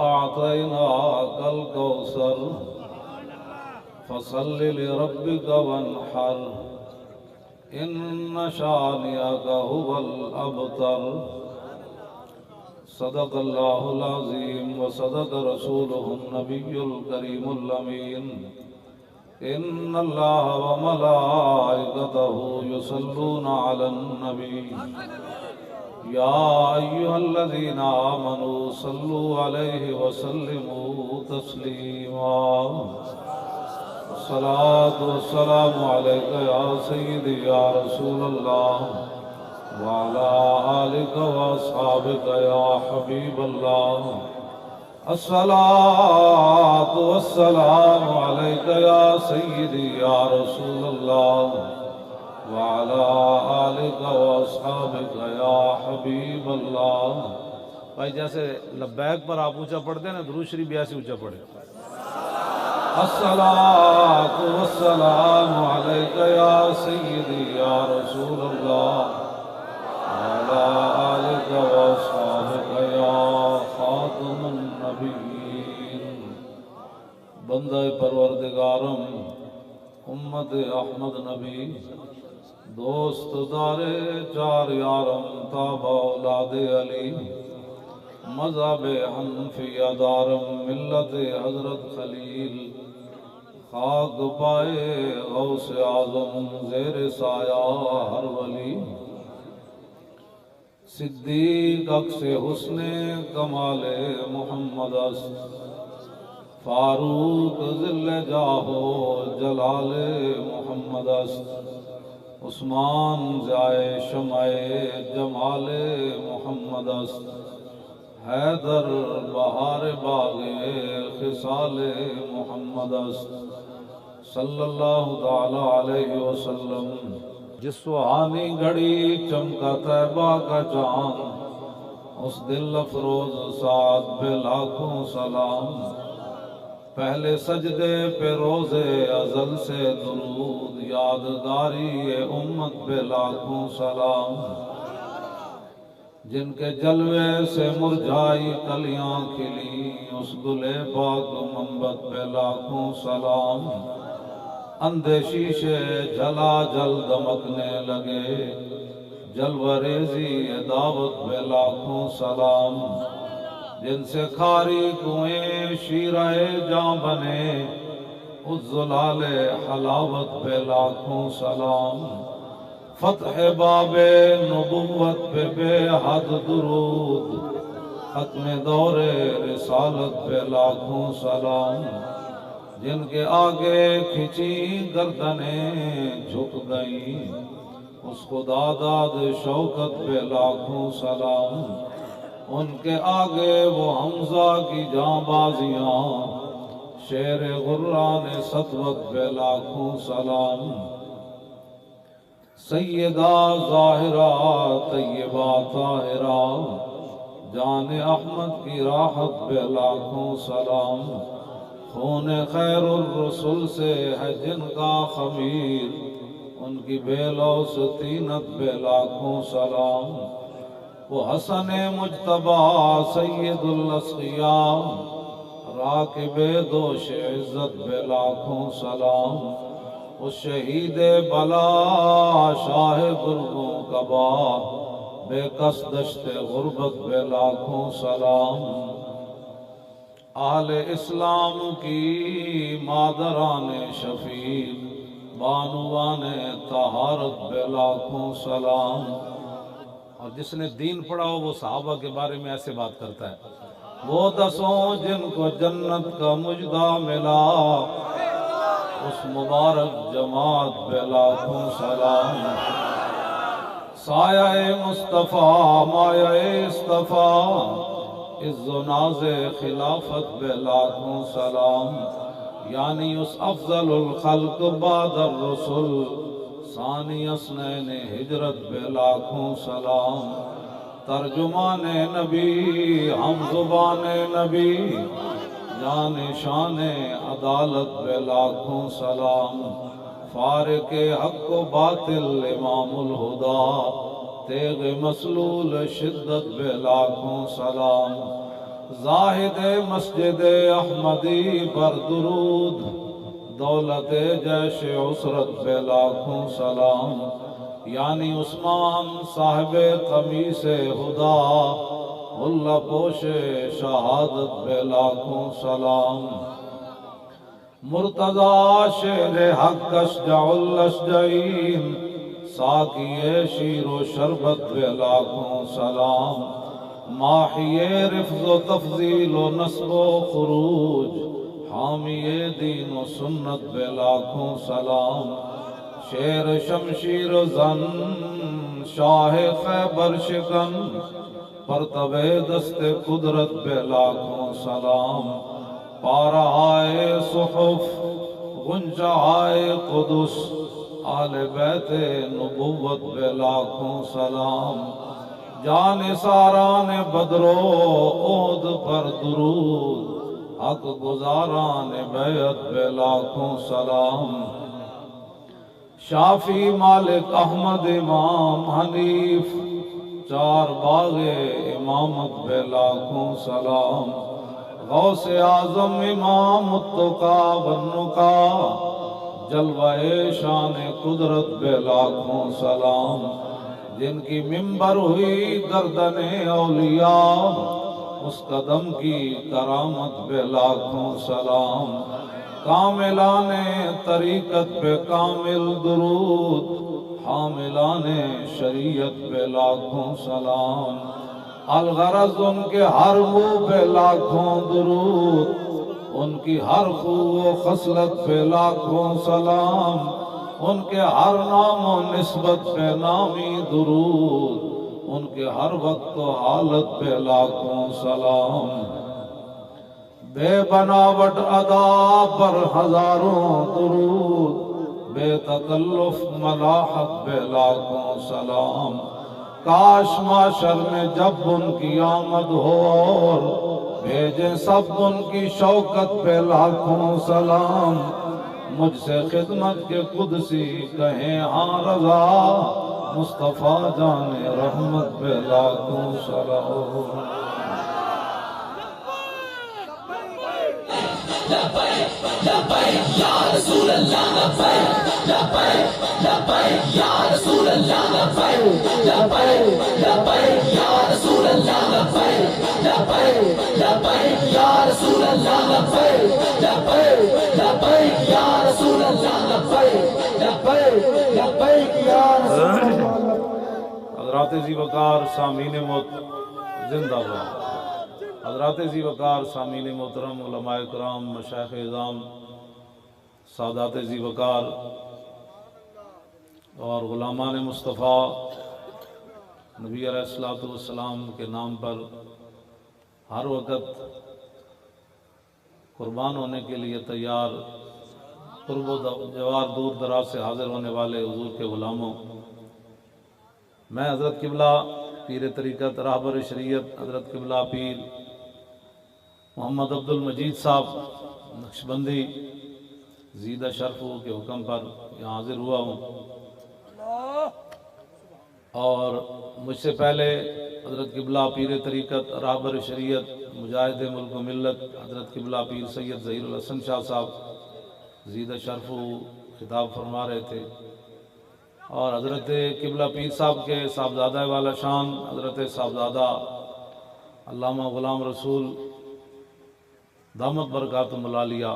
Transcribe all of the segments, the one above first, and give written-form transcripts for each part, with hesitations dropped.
أعطيناك الكوثر فصل لربك وانحر إن شانئك هو الأبتر صدق الله العظيم وصدق رسوله النبي الكريم الأمين إن الله وملائكته يصلون على النبي يا أيها الذين آمنوا صلوا عليه وسلموا تسليما الصلاة والسلام عليك يا سيدي يا رسول الله وعلى آلك وأصحابك يا حبيب الله الصلاة والسلام عليك يا سيدي يا رسول الله وعلى آلك وأصحابك يا حبيب اللہ. بھائی جیسے لبیک پر آپ اونچا پڑھتے ہیں نا، درود شریف بھی ایسے اونچا پڑھے. الصلاة والسلام علیک یا سیدی یا رسول اللہ وعلى آلك وأصحابك يا خاتم النبیین. بندہ پروردگارم امت احمد نبی دوست دارے چار یارم تابع اولاد علی مذہب حنفیہ دارم ملت حضرت خلیل خاک پائے غوث اعظم زیر سایہ ہر ولی صدیق عکس حسن کمال محمد است فاروق ذل جاہو جلال محمد است عثمان جائے شمع جمال محمد است حیدر بہار باغ خصال محمد است صلی اللہ تعالی علیہ وسلم. جس سہانی گھڑی چمکا طیبہ کا چاند اس دل افروز سعد پہ لاکھوں سلام. پہلے سجدے پہ روزے ازل سے درود یادگاری امت پہ لاکھوں سلام. جن کے جلوے سے مرجھائی کلیاں کھلی اس گلے پاک منبت پہ لاکھوں سلام. اندھے شیشے جلا جل دمکنے لگے جلوہ ریزی دعوت پہ لاکھوں سلام. جن سے کھاری کنویں شیرہ جاں بنے اس زلال حلاوت پہ لاکھوں سلام. فتح باب نبوت پہ بے حد درود ختم دور رسالت پہ لاکھوں سلام. جن کے آگے کھچی گردنیں جھک گئیں اس خدا داد شوکت پہ لاکھوں سلام. ان کے آگے وہ حمزہ کی جاں بازیاں شیر غران سطوت پہ لاکھوں سلام. سیدہ ظاہرہ طیبہ طاہرہ جان احمد کی راحت پہ لاکھوں سلام. خون خیر الرسول سے ہے جن کا خمیر ان کی بے لوث طینت پہ لاکھوں سلام. وہ حسن مجتبی سید الاسقیاء راکب دوش عزت پہ لاکھوں سلام. اس شہید بلا شاہ گرگوں کبا بے کس دشت غربت پہ لاکھوں سلام. اہل اسلام کی مادران شفیق بانوان طہارت پہ لاکھوں سلام. اور جس نے دین پڑھا ہو وہ صحابہ کے بارے میں ایسے بات کرتا ہے. وہ دسوں جن کو جنت کا مجدہ ملا اس مبارک جماعت پہ لاکھوں سلام. سایہ مصطفیٰ مایہ اصطفیٰ عز و ناز خلافت پہ لاکھوں سلام. یعنی اس افضل الخلق بعد الرسل ثانی اسنین ہجرت پہ لاکھوں سلام. ترجمان نبی ہم زبان نبی جان شان عدالت پہ لاکھوں سلام. فارق حق و باطل امام الہدا تیغ مسلول شدت پہ لاکھوں سلام. زاہد مسجد احمدی پر درود، دولت جیش عسرت پہ لاکھوں سلام، یعنی عثمان صاحب قمیص خدا، اللہ پوش شہادت پہ لاکھوں سلام، مرتضی شیر حق اشجع الاشجعین، ساقی شیر و شربت پہ لاکھوں سلام، ماحی رفض و تفضیل و نصب و خروج، حامی دین و سنت پہ لاکھوں سلام، شیر شمشیر زن شاہ خیبر شکن، پرتب دست قدرت پہ لاکھوں سلام، پارہائے صحف غنچہائے قدس، آل بیت نبوت پہ لاکھوں سلام، جان ساران بدر و احد پر درود، حق گزاران بیعت پہ لاکھوں سلام، شافی مالک احمد امام حنیف، چار باغ امامت پہ لاکھوں سلام، غوث اعظم امام التقا والنقا، جلوہ شان قدرت پہ لاکھوں سلام، جن کی منبر ہوئی گردن اولیاء، اس قدم کی کرامت پہ لاکھوں سلام، کاملان طریقت پہ کامل درود، حاملان شریعت پہ لاکھوں سلام، الغرض ان کے ہر منہ پہ لاکھوں درود، ان کی ہر خو و خصلت پہ لاکھوں سلام، ان کے ہر نام و نسبت پہ نامی درود، ان کے ہر وقت و حالت پہ لاکھوں سلام، بے بناوٹ ادا پر ہزاروں درود، بے تکلف ملاحت پہ لاکھوں سلام، کاش معاشر میں جب ان کی آمد ہو اور بھیجیں سب ان کی شوکت پہ لاکھوں سلام، مجھ سے خدمت کے قدسی کہیں ہاں رضا، مصطفیٰ جان رحمت پہ لاکھوں سلام۔ لبیک لبیک یا رسول اللہ، لبیک لبیک لبیک یا رسول اللہ، لبیک لبیک لبیک یا رسول اللہ، لبیک لبیک لبیک یا رسول اللہ، لبیک لبیک لبیک یا رسول اللہ، لبیک لبیک لبیک یا رسول اللہ۔ حضرات ذی وقار سامعین زندہ باد، حضرات ذی وقار سامعین محترم، علماء کرام، مشائخ اعظام، سادات ذی وقار اور غلامان مصطفیٰ، نبی علیہ السلام کے نام پر ہر وقت قربان ہونے کے لیے تیار، قرب و جوار دور دراز سے حاضر ہونے والے حضور کے غلاموں، میں حضرت قبلہ پیر طریقت راہبر شریعت حضرت قبلہ پیر محمد عبد المجید صاحب نقشبندی زیدہ شرفو کے حکم پر یہاں حاضر ہوا ہوں، اور مجھ سے پہلے حضرت قبلہ پیر طریقت راہبر شریعت مجاہد ملک و ملت حضرت قبلہ پیر سید ظہیر الحسن شاہ صاحب زیدہ شرفو خطاب فرما رہے تھے، اور حضرت قبلہ پیر صاحب کے صاحبزادہ والا شان حضرت صاحبزادہ علامہ غلام رسول دامت برکاتہم العالیہ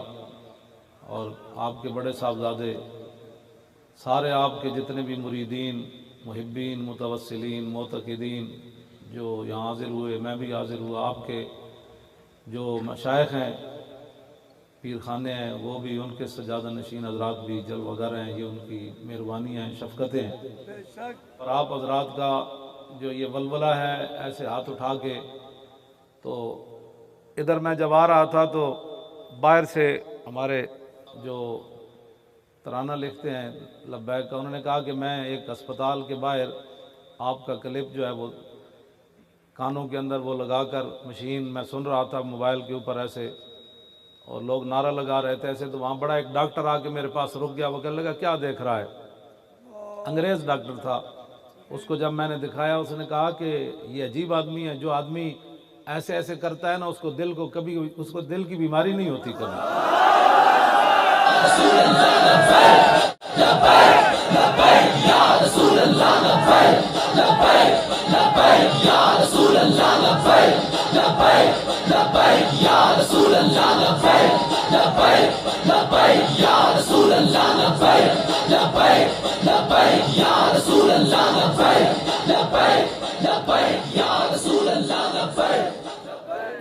اور آپ کے بڑے صاحبزادے، سارے آپ کے جتنے بھی مریدین، محبین، متوسلین، معتقدین جو یہاں حاضر ہوئے، میں بھی حاضر ہوا، آپ کے جو مشائخ ہیں، پیر خانے ہیں، وہ بھی، ان کے سجادہ نشین حضرات بھی جلوہ گر ہیں، یہ ان کی مہربانیاں ہیں، شفقتیں ہیں، اور آپ حضرات کا جو یہ ولولہ ہے ایسے ہاتھ اٹھا کے، تو ادھر میں جب آ رہا تھا تو باہر سے ہمارے جو ترانہ لکھتے ہیں لبیک کا، انہوں نے کہا کہ میں ایک اسپتال کے باہر آپ کا کلپ جو ہے وہ کانوں کے اندر وہ لگا کر مشین میں سن رہا تھا موبائل کے اوپر ایسے، اور لوگ نعرہ لگا رہے تھے ایسے، تو وہاں بڑا ایک ڈاکٹر آ کے میرے پاس رک گیا، وہ کہنے لگا کیا دیکھ رہا ہے؟ انگریز ڈاکٹر تھا، اس کو جب میں نے دکھایا اس نے کہا کہ یہ عجیب آدمی ہے، جو آدمی ایسے ایسے کرتا ہے نا اس کو دل کو کبھی اس کو دل کی بیماری نہیں ہوتی کبھی.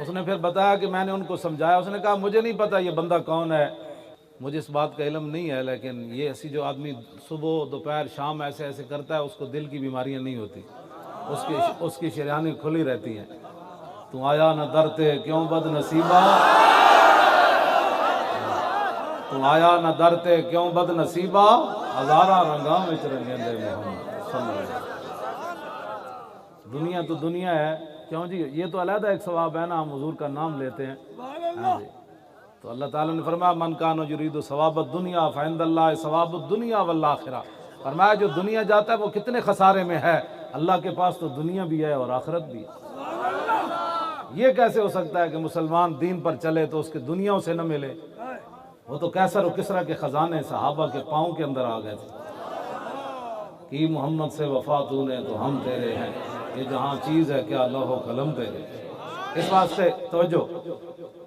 اس نے پھر بتایا کہ میں نے ان کو سمجھایا. اس نے کہا مجھے نہیں پتا یہ بندہ کون ہے, مجھے اس بات کا علم نہیں ہے, لیکن یہ ایسی جو آدمی صبح دوپہر شام ایسے ایسے کرتا ہے اس کو دل کی بیماریاں نہیں ہوتی, اس کی شریانی کھلی رہتی ہیں. تو آیا نہ درتے کیوں بد نصیبہ, تو آیا نہ درتے کیوں بد نصیبہ, ہزارہ رنگاں وچ رنگیندے محمد صلی اللہ علیہ وسلم. دنیا تو دنیا ہے, کیوں جی یہ تو علیحدہ ایک ثواب ہے نا, ہم حضور کا نام لیتے ہیں. ہاں جی, تو اللہ تعالیٰ نے فرمایا من کان یرید ثواب الدنیا فعند اللہ ثواب الدنیا والآخرہ. فرمایا جو دنیا جاتا ہے وہ کتنے خسارے میں ہے, اللہ کے پاس تو دنیا بھی ہے اور آخرت بھی ہے. یہ کیسے ہو سکتا ہے کہ مسلمان دین پر چلے تو اس کے دنیا سے نہ ملے؟ وہ تو کیسر و کسرا کے خزانے صحابہ کے پاؤں کے اندر آ گئے تھے. کہ محمد سے وفا تو نے تو ہم تیرے ہیں, یہ جہاں چیز ہے کیا لوح و قلم تیرے. اس واسطے توجہ,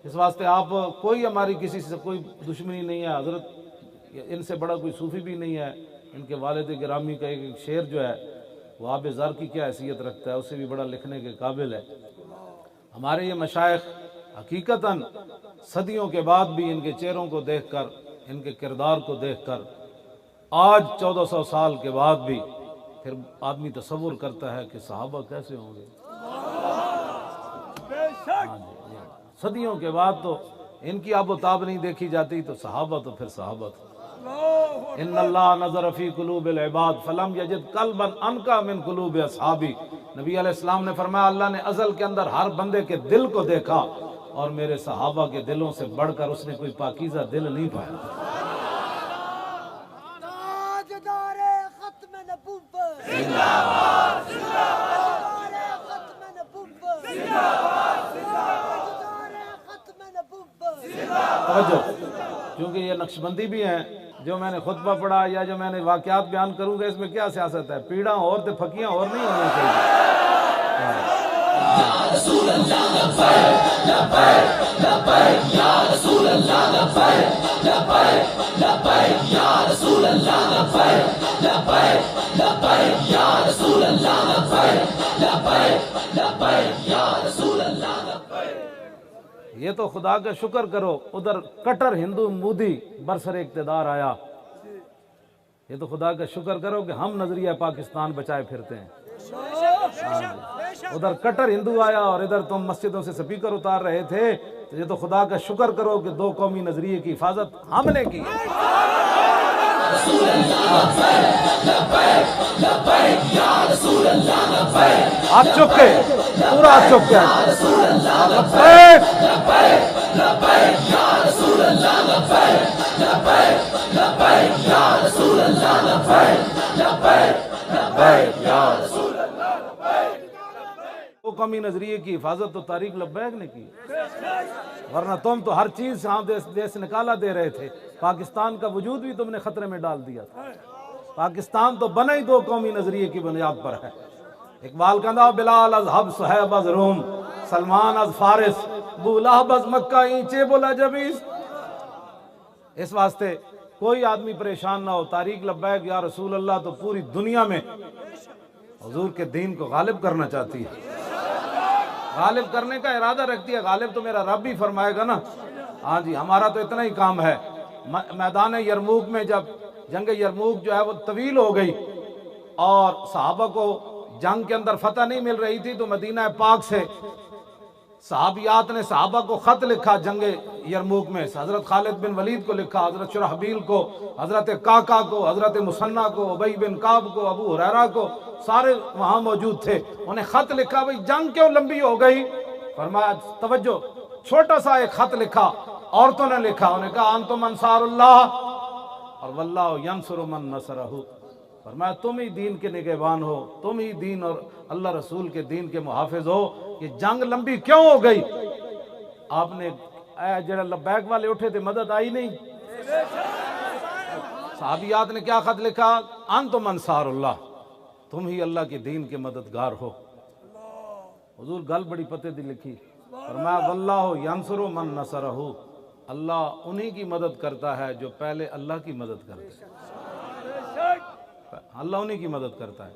اس واسطے آپ کوئی ہماری کسی سے کوئی دشمنی نہیں ہے. حضرت ان سے بڑا کوئی صوفی بھی نہیں ہے. ان کے والد گرامی کا ایک شعر جو ہے وہ آب زر کی کیا حیثیت رکھتا ہے, اسے بھی بڑا لکھنے کے قابل ہے. ہمارے یہ مشائخ حقیقتاً صدیوں کے بعد بھی ان کے چہروں کو دیکھ کر, ان کے کردار کو دیکھ کر, آج 1400 سال کے بعد بھی پھر آدمی تصور کرتا ہے کہ صحابہ کیسے ہوں گے. صدیوں کے بعد تو ان کی آب و تاب نہیں دیکھی جاتی, تو صحابہ تو پھر صحابہ تھا. ان اللہ نظر فی قلوب العباد فلم یجد قلبا انقی من قلوب اصحابی. نبی علیہ السلام نے فرمایا اللہ نے ازل کے اندر ہر بندے کے دل کو دیکھا اور میرے صحابہ کے دلوں سے بڑھ کر اس نے کوئی پاکیزہ دل نہیں پایا. توجہ, کیونکہ یہ نقشبندی بھی ہیں. جو میں نے خطبہ پڑھا یا جو میں نے واقعات بیان کروں گا اس میں کیا سیاست ہے, پیڑاں اور تے پھکیاں اور نہیں ہونا چاہیے. یہ تو خدا کا شکر کرو, ادھر کٹر ہندو مودی برسر اقتدار آیا. یہ تو خدا کا شکر کرو کہ ہم نظریہ پاکستان بچائے پھرتے ہیں. ادھر کٹر ہندو آیا اور ادھر تم مسجدوں سے سپیکر اتار رہے تھے, تو یہ تو خدا کا شکر کرو کہ دو قومی نظریے کی حفاظت ہم نے کی. آپ چپ کے, پورا چپ کے, قومی نظریے کی حفاظت تو طارق لبیک نے کی, ورنہ تم تو ہر چیز سے دیش نکالا دے رہے تھے. پاکستان کا وجود بھی تم نے خطرے میں ڈال دیا تھا. پاکستان تو بنا ہی دو قومی نظریے کی بنیاد پر ہے. اقبال کہتا بلال از حب صہیب از روم سلمان از فارس بو لہب از مکہ اینچے بولا جبیس. اس واسطے کوئی آدمی پریشان نہ ہو. طارق لبیک یا رسول اللہ تو پوری دنیا میں حضور کے دین کو غالب کرنا چاہتی ہے, غالب کرنے کا ارادہ رکھتی ہے. غالب تو میرا رب ہی فرمائے گا نا. ہاں جی, ہمارا تو اتنا ہی کام ہے. میدان یرموک میں جب جنگ یرموک جو ہے وہ طویل ہو گئی اور صحابہ کو جنگ کے اندر فتح نہیں مل رہی تھی, تو مدینہ پاک سے صحابیات نے صحابہ کو خط لکھا جنگ یرموک میں. حضرت خالد بن ولید کو لکھا, حضرت شرحبیل کو, حضرت کاکا کو, حضرت مسنہ کو, ابی بن کعب کو, ابو ہریرہ کو, سارے وہاں موجود تھے. انہیں خط لکھا بھئی جنگ کیوں لمبی ہو گئی. فرمایا توجہ, چھوٹا سا ایک خط لکھا, عورتوں نے لکھا, انہیں کہا انتم انصار اللہ اور واللہ ینصر من نصرہ. فرمایا تم ہی دین کے نگہبان ہو، تم ہی دین اور اللہ رسول کے دین کے محافظ ہو، یہ جنگ لمبی کیوں ہو گئی؟ آپ نے جڑا لبیک والے اٹھے تھے مدد آئی نہیں؟ صحابیات نے کیا خط لکھا؟ انتم انصار اللہ، تم ہی اللہ کے دین کے مددگار ہو۔ حضور گل بڑی پتے دی لکھی، فرمایا واللہ ینصر من نصرہ، اللہ انہی کی مدد کرتا ہے جو پہلے اللہ کی مدد کرتے ہیں، اللہ انہی کی مدد کرتا ہے۔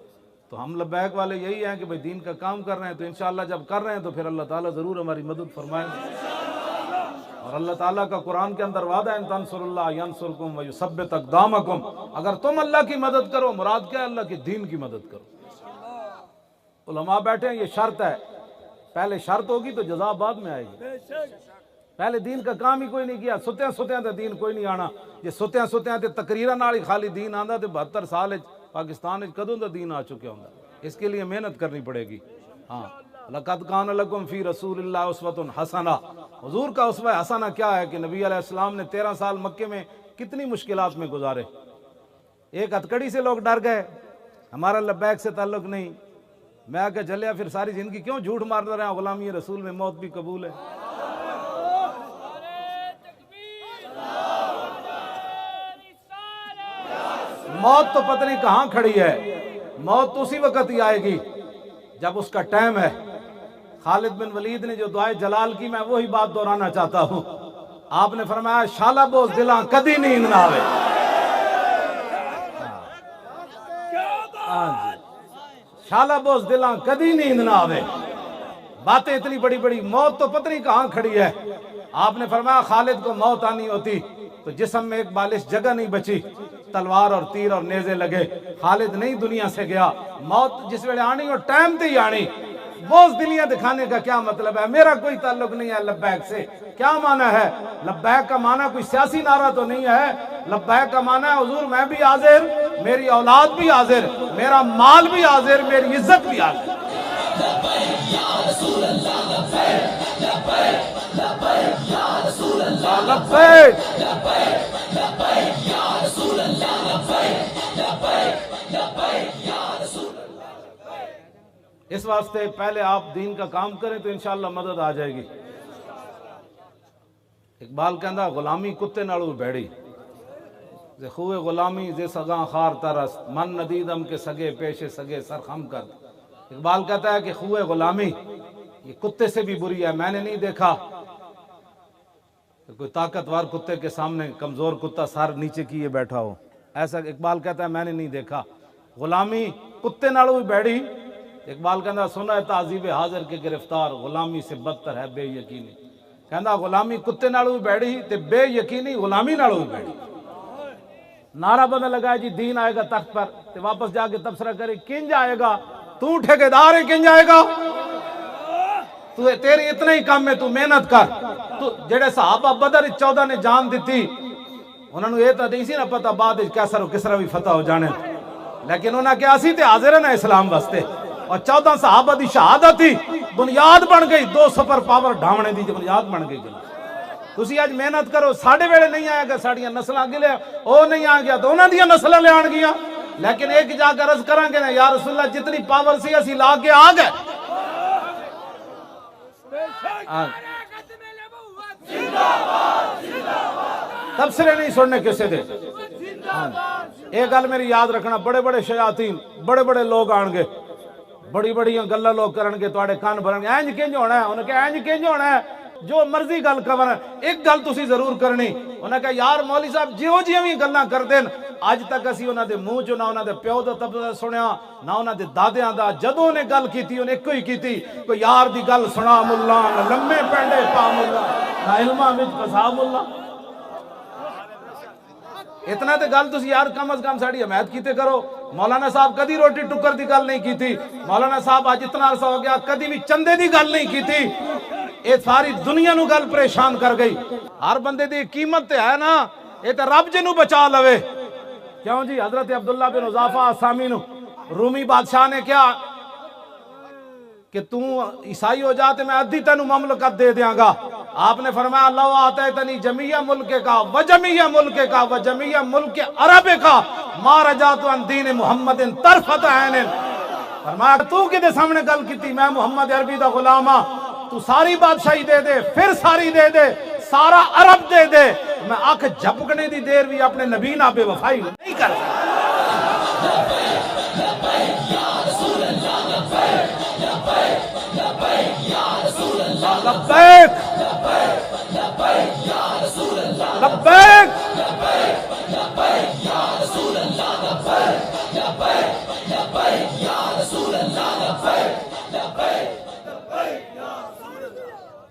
تو ہم لبیک والے یہی ہیں کہ بھئی دین کا کام کر رہے ہیں، تو انشاءاللہ جب کر رہے ہیں تو پھر اللہ تعالیٰ ضرور ہماری مدد فرمائیں گے۔ اور اللہ تعالیٰ کا قرآن کے اندر وعدہ ہے ان تنصروا اللہ ینصرکم ویثبت اقدامکم، اگر تم اللہ کی مدد کرو، مراد کیا ہے؟ اللہ کے دین کی مدد کرو۔ علماء بیٹھے ہیں، یہ شرط ہے، پہلے شرط ہوگی تو جزا بعد میں آئے گی۔ پہلے دین کا کام ہی کوئی نہیں کیا، ستیاں ستیاں تے دین کوئی نہیں آنا، یہ ستیاں ستیاں تے تقریراں نال ہی خالی دین آندا تے 72 سال پاکستان کدوں دا دین آ چکے ہوندا۔ اس کے لیے محنت کرنی پڑے گی۔ ہاں، لقد کان لکم فی رسول اللہ اسوۃ حسنہ، حضور کا اسوہ حسنہ کیا ہے کہ نبی علیہ السلام نے 13 سال مکے میں کتنی مشکلات میں گزارے۔ ایک ہتکڑی سے لوگ ڈر گئے، ہمارا لبیک سے تعلق نہیں، میں آ کے چلیا پھر ساری زندگی کیوں جھوٹ مارتا رہا، غلامی رسول میں موت بھی قبول ہے۔ موت تو پتہ نہیں کہاں کھڑی ہے، موت تو اسی وقت ہی آئے گی جب اس کا ٹائم ہے۔ خالد بن ولید نے جو دعائے جلال کی، میں وہی بات دہرانا چاہتا ہوں۔ آپ نے فرمایا شالا بوز دلاں کدی نیند نہ آوے۔ شالا بوز دلاں کدی نیند نہ آوے۔ باتیں اتنی بڑی بڑی، موت تو پتہ نہیں کہاں کھڑی ہے۔ آپ نے فرمایا خالد کو موت آنی ہوتی تو جسم میں ایک بالش جگہ نہیں بچی، تلوار اور تیر اور نیزے لگے، خالد نہیں دنیا سے گیا۔ موت جس ویلے آنی اور ٹائم تے ہی آنی۔ بوز دلیاں دکھانے کا کیا مطلب ہے؟ میرا کوئی تعلق نہیں ہے لبیک سے۔ کیا معنی ہے لبیک کا؟ معنی کوئی سیاسی نعرہ تو نہیں ہے۔ لبیک کا معنی ہے حضور میں بھی حاضر، میری اولاد بھی حاضر، میرا مال بھی حاضر، میری عزت بھی حاضر۔ اس واسطے پہلے آپ دین کا کام کریں تو انشاءاللہ مدد آ جائے گی۔ اقبال کہندا غلامی کتے نالوں بیڑی، زے خوے غلامی زے سگاں خار ترس، من ندیدم کے سگے پیشے سگے سرخم کر۔ اقبال کہتا ہے کہ خوے غلامی یہ کتے سے بھی بری ہے۔ میں نے نہیں دیکھا کہ کوئی طاقتور کتے کے سامنے کمزور کتا سر نیچے کیے بیٹھا ہو، ایسا اقبال کہتا ہے میں نے نہیں دیکھا۔ غلامی کتے نالوں بھی بیڑی۔ اقبال کہندا سنا ہے تعذیب حاضر کے گرفتار، غلامی سے بدتر ہے بے یقینی۔ کہندا غلامی کتے نالوں بھی بیڑی تے بے یقینی غلامی نالوں بھی بیڑی۔ نعرہ بدل لگا جی دین آئے گا تخت پر، تے واپس جا کے تبصرہ کرے کنج آئے گا؟ تو ٹھیکیدار ہے، کنج آئے گا؟ تو تیری اتنا ہی کام ہے، تو محنت کر۔ تو جڑے صحابہ بدر 14 نے جان دیتی، انہوں نے یہ تو نہیں سی نہ پتا بعد کیسر و کسرا بھی فتح ہو جانے، لیکن انہوں نے کیا سی تے حاضر ہے نا اسلام واسطے۔ اور 14 صحابہ دی شہادت تھی، بنیاد بن گئی 2 سپر پاور ڈھاونے دی بنیاد بن گئی۔ تسی آج محنت کرو، ساڑھے ویلے نہیں آئے گا، ساڑھیاں نسلیں گلے او نہیں آ گیا تو انہوں نے نسلیں لے آن گیا، لیکن ایک جا کر عرض کریں گے نا یا رسول اللہ جتنی پاور سی اسی لا کے آ گئے۔ تبصرے نہیں سننے کسے دے۔ ایک گل میری یاد رکھنا، بڑے بڑے شیاطین، بڑے بڑے لوگ آن گے، بڑی بڑی گلہ لوگ کرن گے، تواڈے کان بھرن گے، اینج کنج ہونا ہے۔ انہوں نے کہا اینج کنج ہونا ہے، جو مرضی گل کرن، ایک گل تسی ضرور کرنی۔ انہوں نے کہا یار مولوی صاحب جیو جیو بھی گلاں کر دین، اج تک اسی انہاں دے منہ چوں نہ انہاں دے پیو دا تبصرہ سنیا، نہ انہاں دے دادیاں دا۔ جدوں نے گل کیتی انہیں ایک ہی کیتی، کوئی یار دی گل سنا ملا، نہ لمے پینڈے پا ملا، نہ علماں وچ پھسا ملا۔ اتنا تے گل تسی یار کم از کم ساڑی حمایت کیتے کرو۔ مولانا صاحب کدی روٹی ٹکر دی گل نہیں کیتی، مولانا صاحب آج اتنا عرصہ ہو گیا کدی بھی چندے دی گل نہیں کیتی۔ یہ ساری دنیا نو گل پریشان کر گئی۔ ہر بندے دی قیمت تے ہے نا، یہ تے رب جنو بچا لوے۔ کیوں جی؟ حضرت عبداللہ بن حذافہ آسامی نو رومی بادشاہ نے کیا کہ تو عیسائی ہو جاتے میں ادھی تینو مملکت دے دیاں گا۔ آپ نے فرمایا لو آتیتنی جمیع ملک کا و جمیع ملک کا و جمیع ملک عرب کا ما رجعت عن دین محمد طرفت عین۔ فرمایا تو کدے سامنے گل کیتی، میں محمد عربی دا غلام ہاں، تو ساری بادشاہی دے دے، پھر ساری دے دے، سارا عرب دے دے، میں آنکھ جھپکنے دی دیر بھی اپنے نبی نہ بے وفائی نہیں کر سکتا۔ لبیک لبیک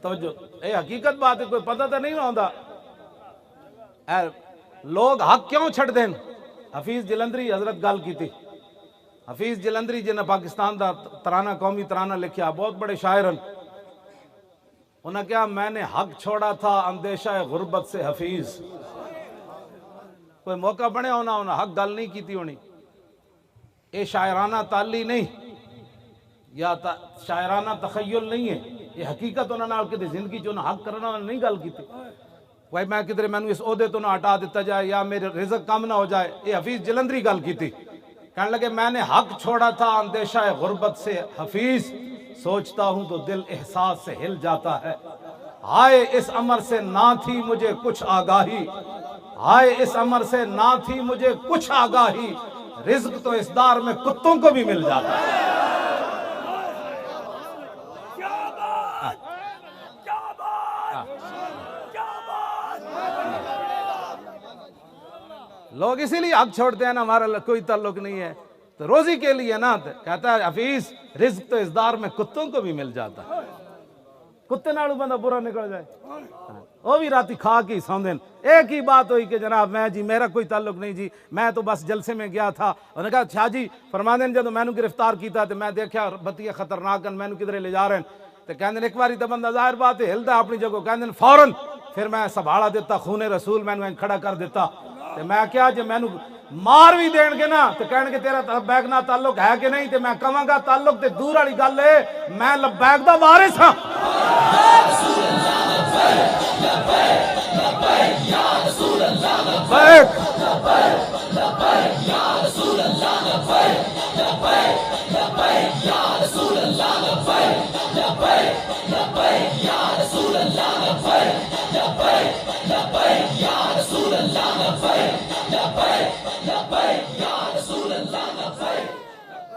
توجہ، اے حقیقت بات ہے، کوئی پتہ تو نہیں ہوتا لوگ حق کیوں چھڑ دیں۔ حفیظ جلندری حضرت گل کی تھی، حفیظ جلندری جنہیں پاکستان دا ترانہ، قومی ترانہ لکھیا، بہت بڑے شاعرن، انہوں نے کہا میں نے حق چھوڑا تھا اندیشہ غربت سے حفیظ۔ کوئی موقع بنے ہونا، انہوں نے حق گل نہیں کیتی ہونی، یہ شاعرانہ تعلی نہیں یا شاعرانہ تخیل نہیں ہے، یہ حقیقت انہوں نے کدھر زندگی جو حق کرنا انہوں نے نہیں گل کیتی۔ کوئی میں کدھر میں اس عہدے تو نہ ہٹا دیتا جائے یا میرے رزق کم نہ ہو جائے، یہ حفیظ جلندری گل کی تھی۔ کہنے لگے میں نے حق چھوڑا تھا اندیشہ غربت سے حفیظ، سوچتا ہوں تو دل احساس سے ہل جاتا ہے، ہائے اس امر سے نہ تھی مجھے کچھ آگاہی، ہائے اس امر سے نہ تھی مجھے کچھ آگاہی، رزق تو اس دار میں کتوں کو بھی مل جاتا ہے۔ لوگ اسی لیے حق چھوڑتے ہیں نا، ہمارا کوئی تعلق نہیں ہے تو روزی کے لیے نا، کہتا ہے حفیظ رزق تو اس دار میں کتوں کو بھی مل جاتا ہے۔ کتے نالوں بندہ برا نکل جائے، وہ بھی راتی کھا کے سوندن۔ ایک ہی بات ہوئی کہ جناب میں جی میرا کوئی تعلق نہیں جی، میں تو بس جلسے میں گیا تھا۔ انہوں نے کہا شاہ جی فرماندے جب میں نے گرفتار کیتا تو میں دیکھا بتیاں خطرناک میں نے کدھر لے جا رہے ہیں، تو کہندے ایک باری تو بندہ ظاہر بات ہے ہلدا اپنی جگہ، کہندے فوراً پھر میں سنبھالا دیتا، خون رسول میں نے کھڑا کر دیتا۔ تو میں کیا جب میں مار بھی دین گے نا تو کہنے کہ تیرا لبیک نہ تعلق ہے کہ نہیں، تو میں کہاں گا تعلق تے دور والی گل ہے، میں لبیک دا وارث ہاں۔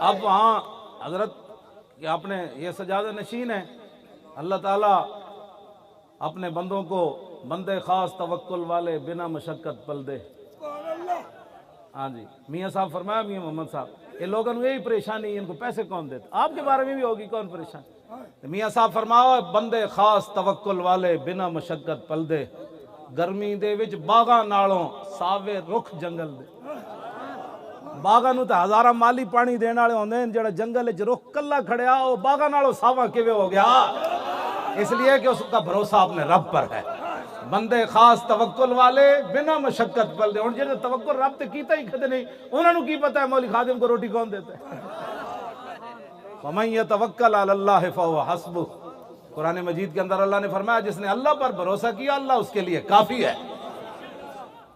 اب وہاں حضرت کہ اپنے یہ سجادہ نشین ہے، اللہ تعالیٰ اپنے بندوں کو بندے خاص توکل والے بنا مشقت پل دے۔ ہاں جی، میاں صاحب فرمایا، میاں محمد صاحب، یہ لوگوں نے یہی پریشانی، ان کو پیسے کون دیتے؟ آپ کے بارے میں بھی ہوگی کون پریشان؟ میاں صاحب فرمایا بندے خاص توکل والے بنا مشقت پل دے، گرمی دے وچ باغاں نالوں ساوے رخ جنگل دے۔ باغاں نوں تے ہزاراں مالی پانی دین والے ہوندے ہیں، جڑا جنگل وچ رخ کلا کھڑیا او باغاں نالوں ساواں کیویں ہو گیا؟ اس لیے کہ اس کا بھروسہ اپنے رب پر ہے۔ بندے خاص توکل والے بنا مشقت پل دے۔ ہن جڑے توکل رب تے کیتا ہی کدے نہیں، انہاں نوں کی پتہ ہے مولوی خادم کو روٹی کون دیتا ہے؟ وَمَن يَتَوَكَّلْ عَلَى اللَّهِ فَهُوَ حَسْبُهُ، قرآن مجید کے اندر اللہ نے فرمایا جس نے اللہ پر بھروسہ کیا اللہ اس کے لیے کافی ہے۔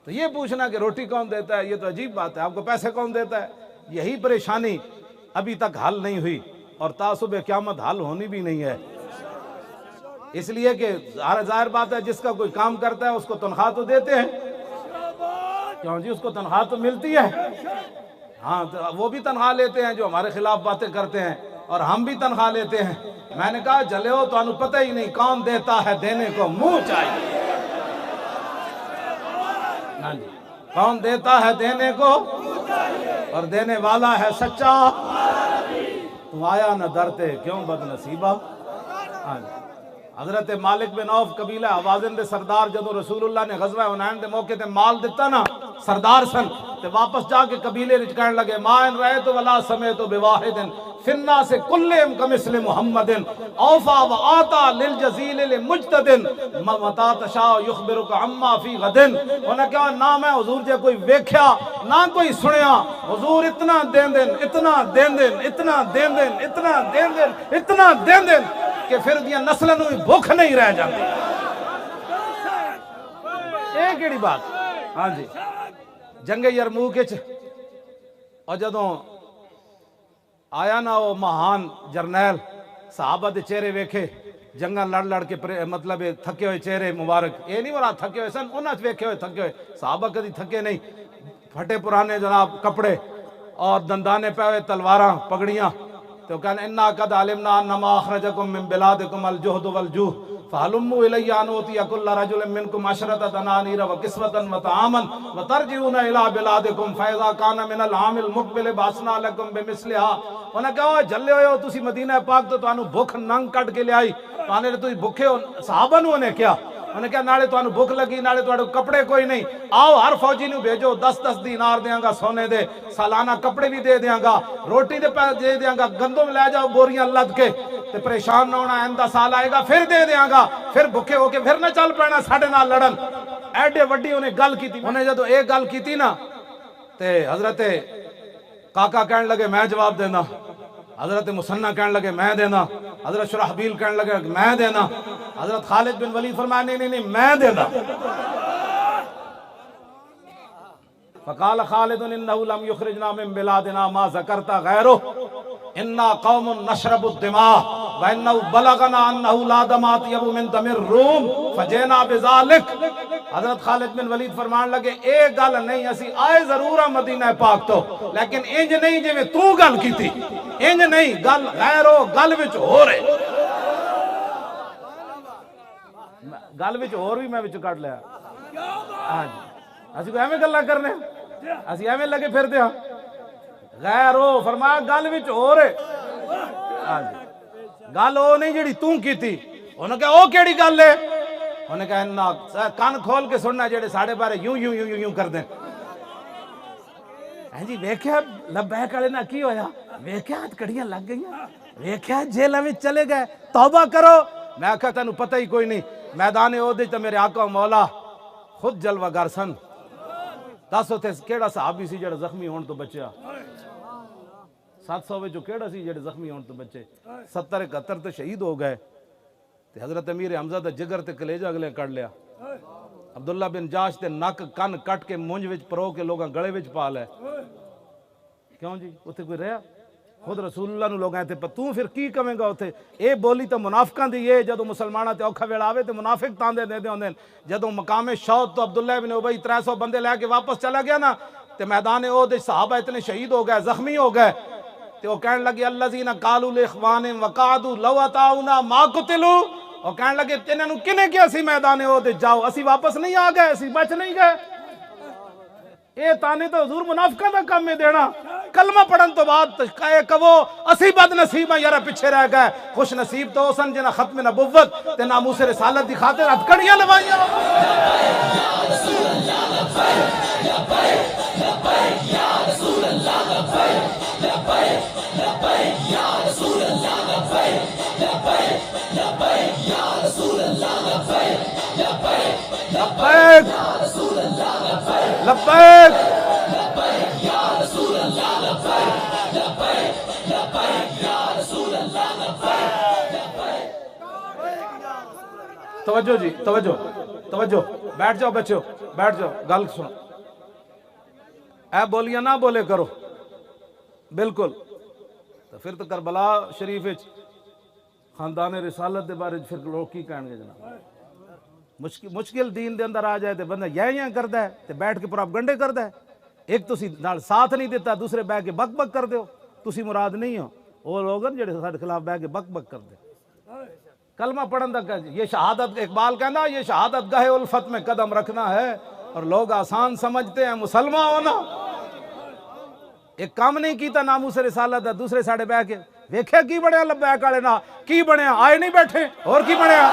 تو یہ پوچھنا کہ روٹی کون دیتا ہے، یہ تو عجیب بات ہے۔ آپ کو پیسے کون دیتا ہے؟ یہی پریشانی ابھی تک حل نہیں ہوئی اور تعصب قیامت حل ہونی بھی نہیں ہے۔ اس لیے کہ ظاہر بات ہے، جس کا کوئی کام کرتا ہے اس کو تنخواہ تو دیتے ہیں، کیوں جی اس کو تنخواہ تو ملتی ہے۔ ہاں تو وہ بھی تنخواہ لیتے ہیں جو ہمارے خلاف باتیں کرتے ہیں، اور ہم بھی تنخواہ لیتے ہیں۔ میں نے کہا جلے ہو تو انہوں پتہ ہی نہیں کون دیتا ہے، دینے کو منہ چاہیے۔ ہاں جی، کون دیتا ہے دینے کو، اور دینے والا ہے سچا۔ تم آیا نہ ڈرتے کیوں بد نصیبہ۔ ہاں جی، حضرت مالک بن عوف قبیلہ حوازن دے سردار جدو رسول اللہ نے غزوہ حنین دے موقع تے مال دیتا نا، سردار سن تے واپس جا کے قبیلے وچ کہنے لگے ما ان رأیت ولا سمعت بواحد فی الناس کلہم کمثل محمد اوفا وآتا للجزیل لمجتد متا تشاء یخبرک عما فی غد۔ انہوں نے کہا نہ میں حضور جے کوئی ویکھیا نہ کوئی سنیا، حضور اتنا دین دین اتنا دین دین اتنا دین دین اتنا دین دین اتنا دین دین کہ پھر دیاں نسلوں بھی بھوک نہیں رہ جاتی۔ ایک کیڑی بات۔ ہاں جی، جنگ یرموک وچ اور جدوں آیا نا وہ مہان جرنیل صحابہ دے چہرے ویکھے جنگاں لڑ لڑ کے مطلب تھکے ہوئے چہرے مبارک، یہ نہیں مراد تھکے ہوئے سن، انہاں ویکھے ہوئے تھکے ہوئے، صحابہ کدی تھکے نہیں، پھٹے پرانے جناب کپڑے اور دندانے پہ ہوئے تلواراں پگڑیاں، تو کہنے انا قد علمنا انما اخرجکم من بلادکم الجہد والجوع فہلموا الی ان اوتی کل رجل منکم عشرۃ دنانیر وکسوۃ وطعاما وترجعون الی بلادکم فاذا کان من العام المقبل بعثنا لکم بمثلها۔ انہاں کہا جلے ہوئے ہو تسی مدینہ پاک تو تانوں بھوک ننگ کٹ کے لے آئی، تانے تسی بھوکے ہو، صحابہ نو نے کیا انہیں کہا نالے تانوں بھوک لگی، نالے تواڈے کپڑے کوئی نہیں، آؤ ہر فوجی نو بھیجو 10 دینار دیاں گا سونے دے، سالانہ کپڑے بھی دے دیاں گا، روٹی دے پیسے دے دیاں گا، گندم لے جاؤ بوریاں لد کے تے پریشان نہ ہونا، آئندہ سال آئے گا پھر دے دیاں گا، پھر بھوکے ہو کے پھر نہ چل پینا ساڈے نال لڑن۔ ایڈے وڈی انہیں گل کیتی، انہیں جدو ایک گل کیتی نا تے حضرت کاکا کہنے لگے میں جواب دینا، حضرت مسنہ کہنے لگے میں دینا، حضرت شرحبیل کہنے لگے میں دینا، حضرت خالد بن ولید فرمایا نہیں میں دینا۔ فقال خالد انه لم يخرجنا من بلادنا ما ذكرت غيره انا قوم نشرب الدماء وانه بلغنا انه لا دم اطيب من دم الروم فجئنا بذلك۔ حضرت خالد بن ولید فرمان لگے ایک گل نہیں، اسی آئے ضرور ہیں مدینہ پاک تو، لیکن انج نہیں جویں تو گل کیتی، انج نہیں، گل غیر ہو، گل وچ ہو رہے، گل وچ اور بھی میں وچ کٹ لیا۔ ہاں جی اسی کو ایویں گلاں کرنے، اسی ایویں لگے پھر دیا، غیر ہو فرمایا گل وچ ہو رہے، ہاں جی گل او نہیں جڑی تو کیتی۔ انہوں نے کہا او کیڑی گل ہے؟ انہوں نے کہا انہاں کان کھول کے سننا جڑے ساڑھے بارے یوں کر دیں۔ جی ویکھیا لبیک والے نہ کی ہویا، ویکھیا کڑیاں لگ گئیاں، ویکھیا جیلاں وچ چلے گئے، توبہ کرو۔ میں کہا تینوں پتہ ہی کوئی نہیں، میدان عہد تے میرے آقا و مولا خود جلوہ گر سن۔ دس ہوتے کیڑا صحابی سی جڑا زخمی ہون تو بچیا، 700 وچوں کیڑا سی جڑے زخمی ہون تو بچے، 70 71 تے شہید ہو گئے، تے حضرت امیر حمزہ دا جگر تے کلیجہ اگلے کر لیا، عبداللہ بن جاش تے نک کن کٹ کے مونج وچ پرو کے لوگاں گلے وچ پا لے، کیوں جی اتھے کوئی رہا؟ خود رسول اللہ نو لوگ آئے تھے، پر تو پھر کی کمیں گا اتھے؟ اے بولی تو منافقاں دی ہے، جدو مسلمانہ تے اوکھا ویڑ آوے تے منافق تاندے دے دے ہوندے، جدو مقام شہد تو عبداللہ بن ابی 300 بندے لے کے واپس چلا گیا نا، تے میدان عہد صحابہ اتنے شہید ہو گئے، زخمی ہو گئے، تے وہ کہنے لگے الذین قالوا لاخوانہم وقعدوا لو اطاعونا ما قتلوا، اور کہنے لگے انہاں نوں کنے کیا سی میدان عہد جاؤ، اسی واپس نہیں آ گئے، اسی بچ نہیں گئے۔ اے تانے تو حضور منافقہ دا کام میں دینا، کلمہ پڑھن تو بعد کہے کہو اسی بد نصیب ہیں یارہ پیچھے رہ گئے، خوش نصیب تو سن جنہ ختم نبوت تے ناموس رسالت دی خاطر ہتھکڑیاں لوائیاں۔ لبیک لبیک توجہ جی توجہ بیٹھ جاؤ بچو بیٹھ جاؤ، گل سنو، اے بولیاں نہ بولے کرو بالکل۔ تو پھر تو کربلا شریف خاندان رسالت دے بارے پھر لوگ کی کہیں گے جناب؟ مشکل دین دے اندر آ جائے تو بندہ یہ کردا ہے تے بیٹھ کے پروپیگنڈے کردا ہے، ایک تسی نال ساتھ نہیں دیتا، دوسرے بیٹھ کے بک بک کر دیو، تسی مراد نہیں ہو وہ لوگ جڑے سارے خلاف بیٹھ کے بک بک کر دے۔ کلمہ پڑھن دا یہ شہادت، اقبال کہنا یہ شہادت گاہ الفت میں قدم رکھنا ہے، اور لوگ آسان سمجھتے ہیں مسلمان ہونا۔ ایک کام نہیں کیتا ناموس رسالت دا، دوسرے ساڑھے بیٹھ کے ویکھے کی بڑھیا لبیک والے نا کی بڑھیا، آئے نہیں بیٹھے اور کی بڑھیا۔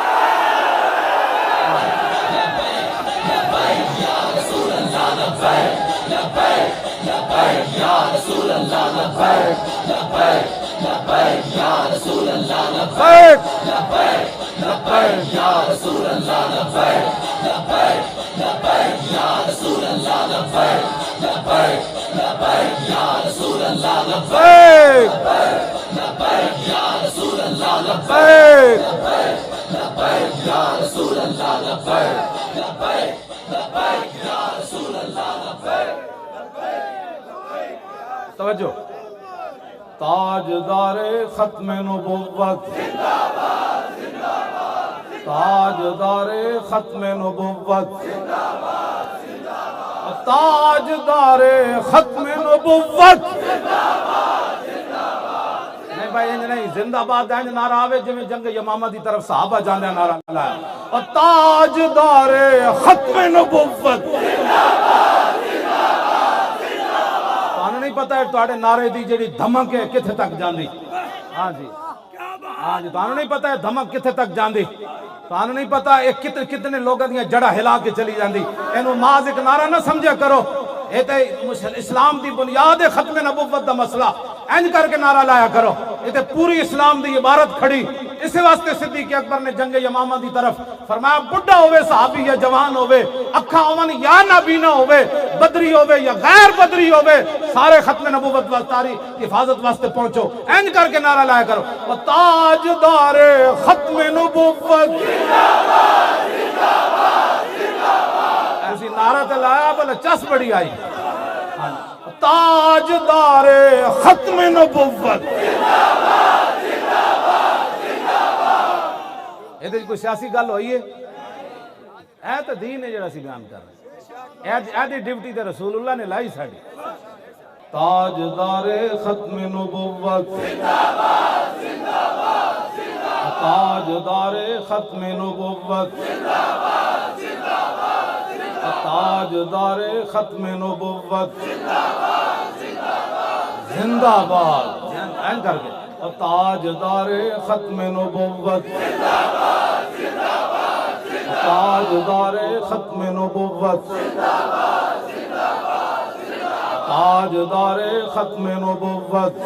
توجہ تاجدار ختم نبوت تاجدار ختم نبوت تاجدار ختم نبوت نہیں بھائی انج نہیں زندہ باد انج نعرہ آوے جویں جنگ یمامہ دی طرف صحابہ جاندے نعرہ لایا اور تاجدار ختم نبوت تانوں نہیں پتہ ہے تواڈے نعرے دی جڑی دھمک ہے کتھے تک جاندی ہاں جی تانوں نہیں پتہ ہے دھمک کتھے تک جاندی تانوں نہیں پتہ یہ کتنے لوگوں دیاں جڑا ہلا کے چلی جاندی اینو ماز ایک نعرہ نہ سمجھا کرو یہ تے اسلام دی بنیاد ہے ختم نبوت دا مسئلہ اینج کر کے نعرہ لایا کرو یہ تے پوری اسلام دی عبارت کھڑی اسی واسطے صدیق اکبر نے جنگ یمامہ دی طرف فرمایا بڑھا ہوئے صحابی یا جوان ہوئے اکھا ہومن یا نابینا ہوئے بدری ہوئے یا غیر بدری ہوئے سارے ختم نبوت واسطاری حفاظت واسطے پہنچو اینج کر کے نعرہ لایا کرو تاجدار ختم نبوت ایسی نعرہ تے لایا بلے چس بڑی آئی تاجدار ختم نبوت یہ کوئی سیاسی گل ہوئی ہے اے تو دین ہے جڑا سی بیان کر رہے ہیں اے دی ڈیوٹی تے رسول اللہ نے لائی ساڑی تاجدار ختم نبوت تاجدار ختم نبوت تاجدار ختم نبوت زندہ باد این کر کے تاجدار ختم نبوت تاجدار ختم نبوت تاجدار ختم نبوت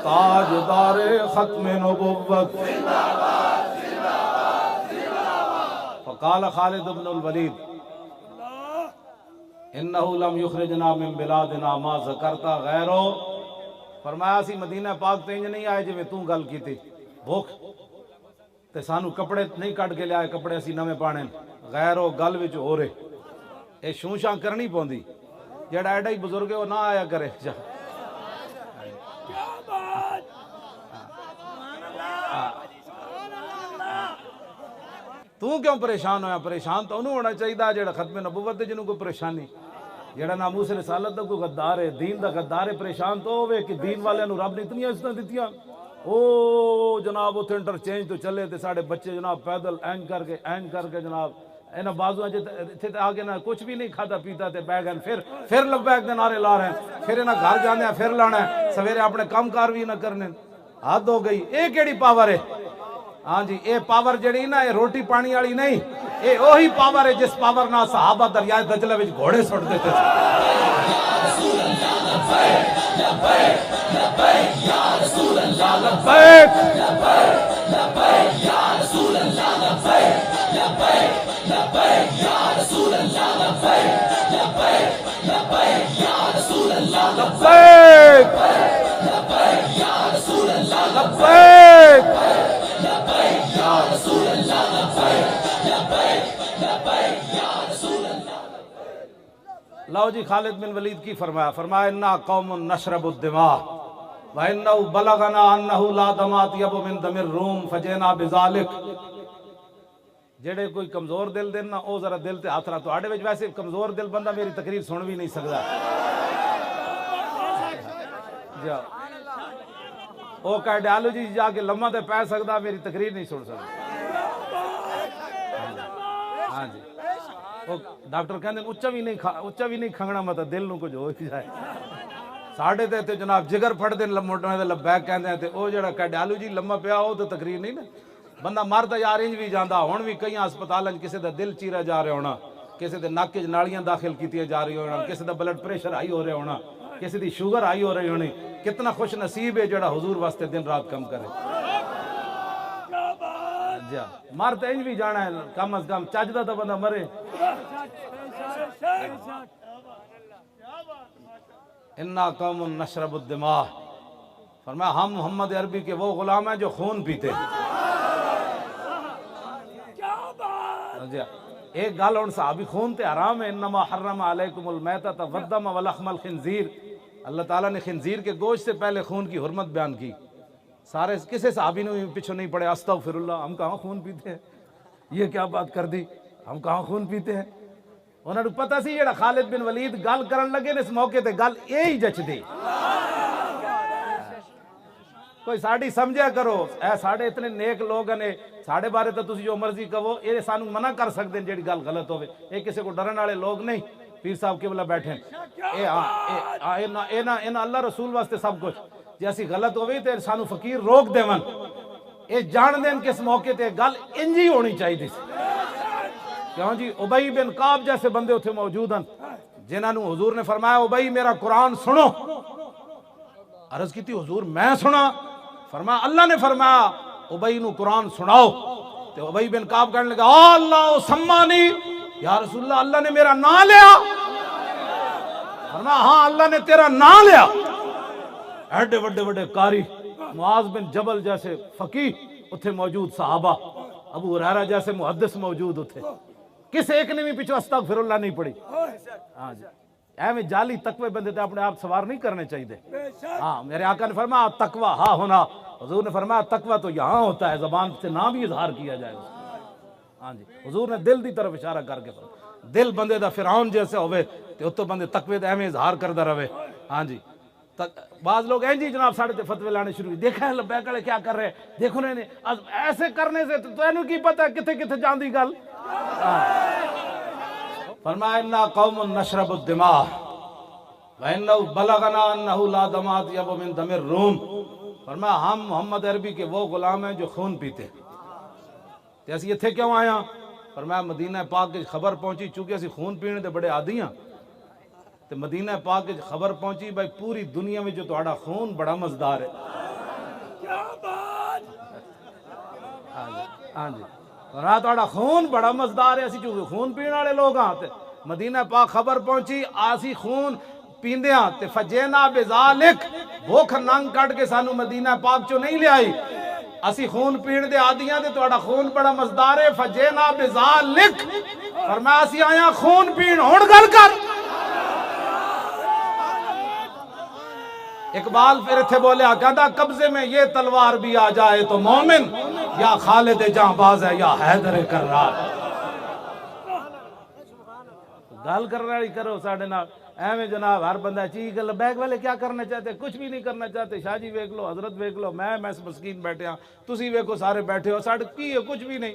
تاجدار ختم نبوت فقال خالد بن الولید انہو لم یخرجنا من بلادنا ما ذکرتا غیرو فرمایا سی مدینہ پاک تے انج نہیں آئے جو میں توں گل کی تھی بھوک تے سانو کپڑے نہیں کٹ کے لے آئے کپڑے اسی نویں پانے غیرو گل وچ ہو رہے اے شونشاں کرنی پوندی جڑا ایڈا ہی بزرگ ہے وہ نہ آیا کرے جا تو کیوں پریشان ہویا پریشان تو انہوں ہونا چاہیے جڑا ختم نبوت دے جنہوں کو پریشانی جڑا ناموس رسالت دا کوئی غدار ہے دین دا غدار ہے پریشان تو ہوئے کہ دین والے نو رب نے اتنی عزتاں دتیاں او جناب اتھے انٹرچینج تو چلے تے ساڑے بچے جناب پیدل اینج کر کے جناب اینا بازو تھے آگے نہ کچھ بھی نہیں کھاتا پیتا تے بیگ ہیں پھر لبیک دے نعرے لا رہے ہیں پھر انہاں گھر جانے ہیں پھر لانا ہے سویرے اپنے کام کار بھی نہ کرنے حد ہو گئی اے کیڑی پاور ہے ہاں جی اے پاور جڑی نا اے روٹی پانی والی نہیں اے وہی پاور ہے جس پاور نہ صحابہ دریائے دجلہ وچ گھوڑے سٹ دیتے تھے لاؤ جی خالد بن ولید کی فرمایا اِنَّا قَوْمٌ نَشْرَبُ الدِّمَاءَ وَإِنَّهُ بَلَغَنَا أَنَّهُ لَا دَمَا أَطْيَبُ مِن دَمِ الرُّومِ فَجِئْنَا بِذَلِكَ جڑے کوئی کمزور دل دن نا او ذرا دل تے ہاتھ رکھ تو آڑے وچ ویسے کمزور دل بندہ میری تقریر سن بھی نہیں سکدا جا او کارڈیالوجی جا کے لمحہ تے پے سکدا میری تقریر نہیں سن سکدا ہاں جی ڈاکٹر کہندے اچا بھی نہیں کھنگنا مطلب دل نو کچھ ہو ہی جائے ساڑھے تے جناب جگر پھڑ دے موٹنے دے لبیک کہندے ہیں تے او جڑا کارڈیالوجی لمحہ پیا ہو تو تقریر نہیں نا بندہ مرتا یار انج بھی جاندا ہن بھی کئی ہسپتالاں کسے دا دل چیرا جا رہا ہونا کسے دے نک وچ نالیاں داخل کیتیاں جا رہی ہونا کسے دا بلڈ پریشر ہائی ہو رہا ہونا کسے دی شوگر ہائی ہو رہی ہونی کتنا خوش نصیب ہے جڑا حضور واسطے دن رات کم کرے جا مرتا انج بھی جانا ہے کم از کم چاجدہ تا بندہ مرے اِنَّا قَوْمٌ نَشْرَبُ الدِّمَاءَ فرمایا ہم محمد عربی کے وہ غلام ہیں جو خون پیتے ہیں ایک گل ہن صحابی خون تے حرام ہے، انما حرم علیکم المیتۃ والدم ولحم الخنزیر، اللہ تعالیٰ نے خنزیر کے گوشت سے پہلے خون کی حرمت بیان کی. سارے کسے صحابی نے پیچھے نہیں پڑے استغفر اللہ، ہم کہاں خون پیتے ہیں، یہ کیا بات کر دی، ہم کہاں خون پیتے ہیں. انہوں نے پتہ سی جڑا خالد بن ولید گل کرن لگے نے اس موقع تے گل یہی جچ دی. کوئی ساڑی سمجھا کرو، اے ساڑے اتنے نیک لوگ نے، ساڑے بارے تو تسی جو مرضی کہو، یہ سانو منع کر سکتے ہیں جیڑی گل غلط ہوئے. یہ کسی کو ڈرن والے لوگ نہیں. پیر صاحب قبلہ بیٹھے اینا اللہ رسول واسطے سب کچھ، جی اسی غلط ہوئی تو سانو فقیر روک دے من، یہ جان دیں کس موقع تے گل انجی ہونی چاہیے تھی. کیوں جی ابئی بن کعب جیسے بندے اتنے موجود ہیں جنہاں نو حضور نے فرمایا ابئی میرا قرآن سنو. عرض کی تھی حضور میں سنا؟ فرمایا اللہ نے فرمایا ابئی نو قرآن سناؤ. تو ابئی بن کعب کہنے لگا اللہ سمانی، یا رسول اللہ اللہ نے میرا نام لیا؟ فرمایا ہاں اللہ نے تیرا نام لیا. ایڈے وڈے وڈے قاری، معاذ بن جبل جیسے فقیہ اتھے موجود، صحابہ ابو ہریرہ جیسے محدث موجود اتھے، کس ایک نے بھی پیچھے استغفر اللہ نہیں پڑھی. ہاں جی ایویں جعلی تقوی بندے تے اپنے آپ سوار نہیں کرنے چاہیے. ہاں میرے آقا نے فرمایا تقوی ہاں ہونا، حضور نے فرمایا تقوی تو یہاں ہوتا ہے، زبان سے نہ بھی اظہار کیا جائے. ہاں جی حضور نے دل دی طرف اشارہ کر کے فرمایا دل بندے دا فرعون جیسے ہوئے تے اتو بندے تقوی دا ایویں اظہار کردا رہے. ہاں جی بعض لوگ جی جناب ساڑھے تے فتوے لانے شروع ہوئی، دیکھا ہے لبیک والے کیا کر رہے ہیں، دیکھو نے ایسے کرنے سے تو اینو کی پتہ کتھے کتھے جاندی گل. فرمایا انا قوم نشرب الدماء وانه بلغنا انه لا دماء اطيب من دم الروم. فرمایا ہم محمد عربی کے وہ غلام ہیں جو خون پیتے. تے اسی ایتھے کیوں آیا؟ فرمایا مدینہ پاک کی خبر پہنچی، چونکہ اسی خون پینے دے بڑے عادی ہیں، تے مدینہ پاک کی خبر پہنچی بھائی پوری دنیا میں جو تہاڈا خون بڑا مزدار ہے. کیا بات! ہاں جی رات تہاڈا خون بڑا مزدار ہے، اسی چونکہ خون پینے والے لوگ ہاں. تے مدینہ پاک خبر پہنچی آسی خون پیندیاں تے فجینا بذالک، بھوک ننگ کٹ کے سانو مدینہ پاک چوں نہیں لے آئی، اسی خون پین دے آدیاں تے تہاڈا خون بڑا مزدار ہے. فجینا بذالک فرمایا اسی آیا خون پین. ہن گل کر. اقبال پھر تھے بولے کہتا قبضے میں یہ تلوار بھی آ جائے تو مومن یا خالد جاں باز ہے یا حیدر کرار. گل کر رہی کرو ساڑھے نال ایویں جناب ہر بندہ چیخ لبیک والے کیا کرنا چاہتے، کچھ بھی نہیں کرنا چاہتے. شاہ جی ویکھ لو، حضرت ویکھ لو، میں مسکین بیٹھے ہاں، تسی ویکھو سارے بیٹھے ہو، ساڑھے کی ہے کچھ بھی نہیں.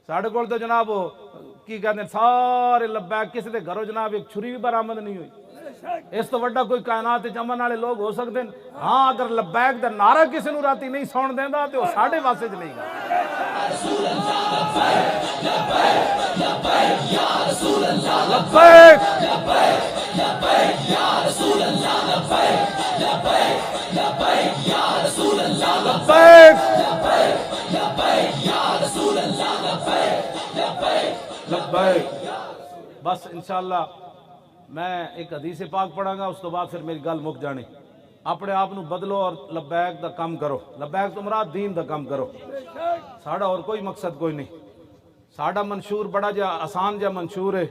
ساڑھے کول تو جناب کی کہتے ہیں سارے لبیک، کسی دے گھروں جناب ایک چھری بھی برآمد نہیں ہوئی. اس تو وڈا کوئی کائنات چمن والے لوگ ہو سکتے ہیں. ہاں اگر لبیک دا نعرہ کسی نو راتی نہیں سون دیندا تے او ساڈے واسطے چ نہیں گا. لبیک لبیک. بس انشاءاللہ میں ایک حدیث پاک پڑھا گا، اس تو بعد پھر میری گل مک جانی. اپنے آپ نو بدلو اور لبیک دا کام کرو. لبیک تو مراد دین دا کام کرو. ساڑا اور کوئی مقصد کوئی نہیں. ساڑا منشور بڑا جا آسان جا منشور ہے.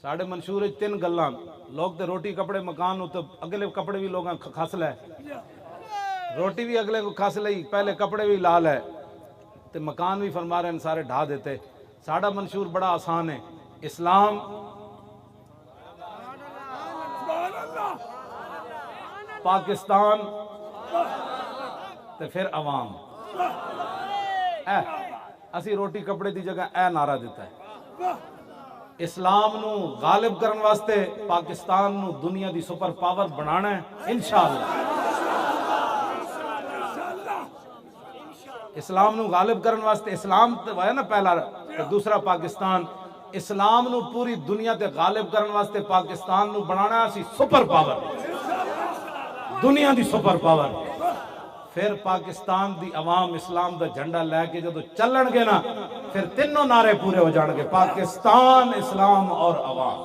ساڑے منشور ہے 3 گلاں. لوگ تے روٹی کپڑے مکان تو اگلے کپڑے بھی لوگاں کھس لے، روٹی بھی اگلے کو کھس لئی، پہلے کپڑے بھی لال ہے تے مکان بھی فرما رہے ہیں سارے ڈھا دیتے. ساڑا منشور بڑا آسان ہے، اسلام پاکستان تے پھر عوام. اسی روٹی کپڑے دی جگہ اے نعرہ دیتا ہے. اسلام نو غالب کرن واسطے پاکستان نو دنیا دی سپر پاور بنانا ہے انشاءاللہ. اسلام نو غالب کرن واسطے اسلام تے ہے نا پہلا، دوسرا پاکستان. اسلام نو پوری دنیا تے غالب کرن واسطے پاکستان نو بنانا ہے اسی سپر پاور، دنیا دی سپر پاور. پھر پاکستان دی عوام اسلام دا جھنڈا لے کے جدو چلن گے نا پھر تینوں نعرے پورے ہو جان گے، پاکستان، اسلام اور عوام.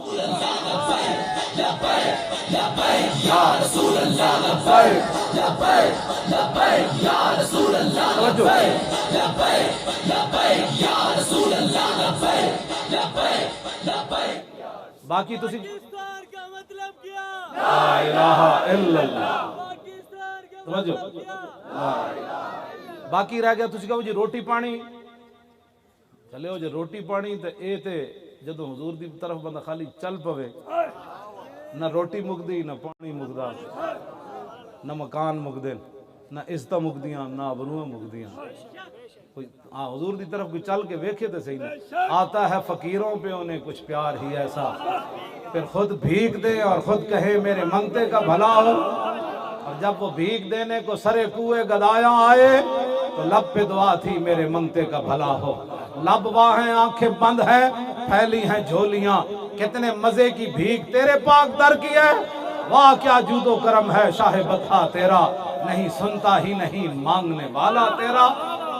باقی تسی پاکستان کا مطلب کیا؟ لا الہ الا اللہ پاکستان کا توجہ مطلب کیا؟ باقی رہ گیا تسی کہو جی روٹی پانی چلے ہو جی روٹی پانی تے اے تے جدو حضور دی طرف بندہ خالی چل پوے نہ روٹی مکدی نہ پانی مکدا نہ مکان مکدے نہ عزتاں مکدیاں نہ ابرواں مکدیاں کوئی حضور دی طرف کوئی چل کے ویکھے تے صحیح نہ آتا ہے فقیروں پہ انہیں کچھ پیار ہی ایسا پھر خود بھیک دے اور خود کہے میرے منگتے کا بھلا ہو اور جب وہ بھیک دینے کو سرے کوئے گدایا آئے تو لب پہ دعا تھی میرے منگتے کا بھلا ہو لب واہ ہیں آنکھیں بند ہیں پھیلی ہیں جھولیاں کتنے مزے کی بھیک تیرے پاک در کی ہے واہ کیا جود و کرم ہے شاہ بطحا تیرا نہیں سنتا ہی نہیں مانگنے والا تیرا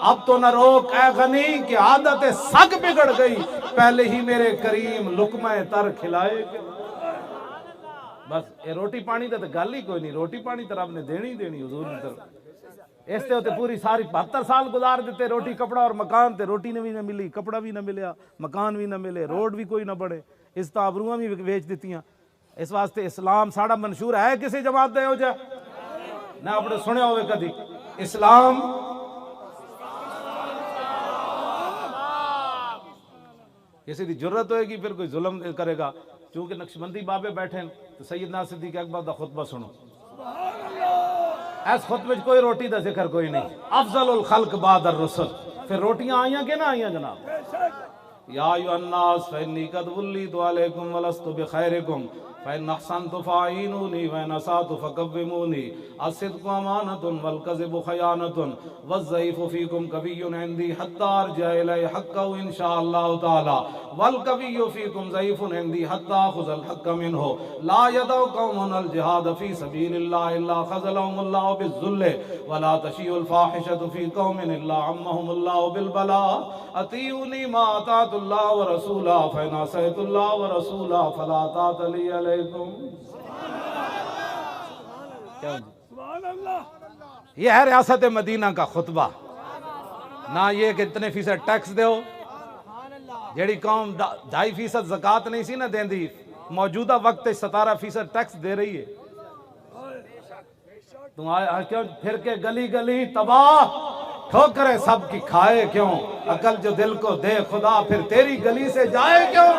اب تو نہ روک اے غنی کہ عادت سگ بگڑ گئی پہلے ہی میرے کریم لقمہ تر کھلائے بس یہ روٹی پانی تے گل ہی کوئی نہیں روٹی پانی تو رب نے دینی دینی حضور کی طرف اس تے ہوتے پوری ساری 72 سال گزار دیتے روٹی کپڑا اور مکان تے روٹی نے بھی نہ ملی کپڑا بھی نہ ملیا مکان بھی نہ ملے روڈ بھی کوئی نہ بڑے اس طرح آبروਆਂ بھی ویچ دیتیاں اس واسطے اسلام ساڑا منشور ہے کسی جماعت دے ہو جا نہ اپنے سنے ہوئے کدی اسلام کسی دی جرت ہوئے گی پھر کوئی ظلم کرے گا چونکہ نقشبندی بابے بیٹھیں تو سیدنا صدیق اکبر دا خطبہ سنو اس خطبے کوئی روٹی دا ذکر کوئی نہیں افضل الخلق بعد الرسل پھر روٹیاں آئیاں کہ نہ آئیاں جناب یا ایھا الناس فإنی قد ولیت علیکم ولست بخیرکم فإن أحسنت فأعینونی وإن أسأت فقومونی الصدق امانۃ والکذب خیانۃ والضعیف فیکم قوی عندی حتی ارجع الی حقہ ان شاء اللہ تعالی والقوی فیکم ضعیف عندی حتی آخذ الحق منہ لا يدع قوم الجہاد فی سبیل اللہ الا خذلهم اللہ بالذل ولا تشیع الفاحشۃ فی قوم الا عمهم اللہ بالبلاء اطیعونی ما اطعت اللہ ورسولہ فإن عصیت اللہ ورسولہ فلا طاعۃ لی علیکم یہ ہے ریاست مدینہ کا خطبہ نہ یہ کہ اتنے فیصد ٹیکس دے ہو جیڑی قوم 2.5% زکاة نہیں سی نہ دین دی موجودہ وقت 17% ٹیکس دے رہی ہے تم آئے کیوں پھر کے گلی گلی تباہ ٹھوکریں سب کی کھائے کیوں عقل جو دل کو دے خدا پھر تیری گلی سے جائے کیوں